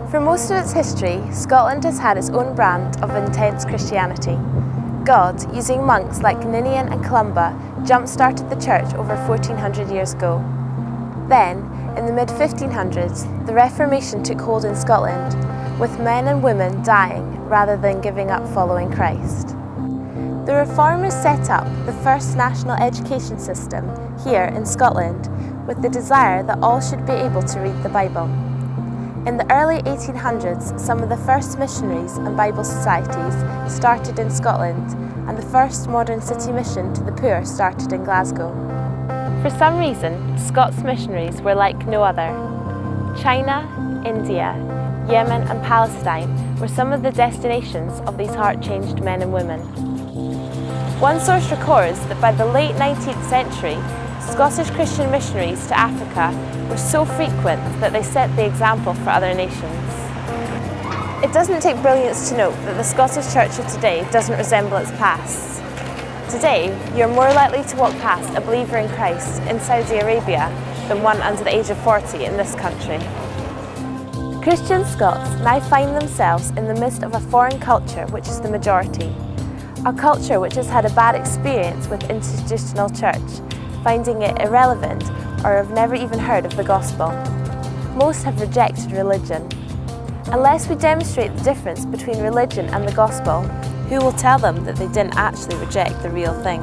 For most of its history, Scotland has had its own brand of intense Christianity. God, using monks like Ninian and Columba, jump-started the church over 1400 years ago. Then, in the mid-1500s, the Reformation took hold in Scotland, with men and women dying rather than giving up following Christ. The Reformers set up the first national education system here in Scotland with the desire that all should be able to read the Bible. In the early 1800s, some of the first missionaries and Bible societies started in Scotland, and the first modern city mission to the poor started in Glasgow. For some reason, Scots missionaries were like no other. China, India, Yemen and Palestine were some of the destinations of these heart-changed men and women. One source records that by the late 19th century, Scottish Christian missionaries to Africa were so frequent that they set the example for other nations. It doesn't take brilliance to note that the Scottish Church of today doesn't resemble its past. Today, you're more likely to walk past a believer in Christ in Saudi Arabia than one under the age of 40 in this country. Christian Scots now find themselves in the midst of a foreign culture which is the majority. A culture which has had a bad experience with institutional church, finding it irrelevant or have never even heard of the gospel. Most have rejected religion. Unless we demonstrate the difference between religion and the gospel, who will tell them that they didn't actually reject the real thing?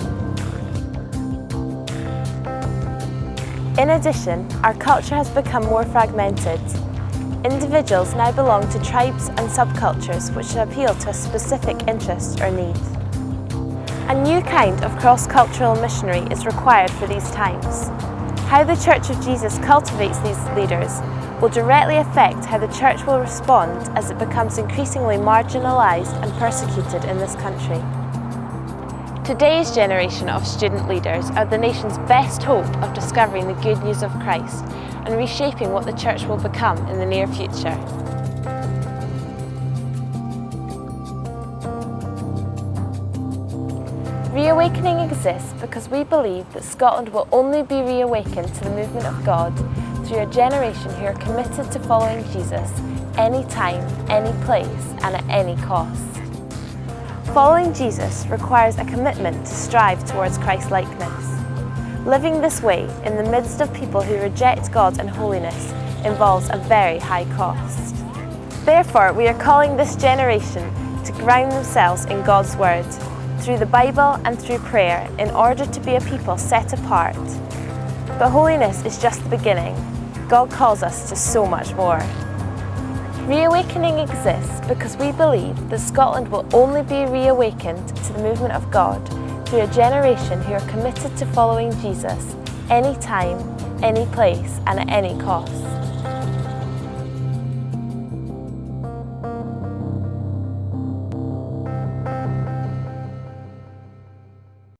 In addition, our culture has become more fragmented. Individuals now belong to tribes and subcultures which appeal to a specific interest or need. A new kind of cross-cultural missionary is required for these times. How the Church of Jesus cultivates these leaders will directly affect how the Church will respond as it becomes increasingly marginalised and persecuted in this country. Today's generation of student leaders are the nation's best hope of discovering the good news of Christ and reshaping what the Church will become in the near future. ReAwakening exists because we believe that Scotland will only be reawakened to the movement of God through a generation who are committed to following Jesus anytime, any place and at any cost. Following Jesus requires a commitment to strive towards Christ-likeness. Living this way in the midst of people who reject God and holiness involves a very high cost. Therefore, we are calling this generation to ground themselves in God's Word, through the Bible and through prayer, in order to be a people set apart. But holiness is just the beginning. God calls us to so much more. ReAwakening exists because we believe that Scotland will only be reawakened to the movement of God through a generation who are committed to following Jesus anytime, any place and at any cost.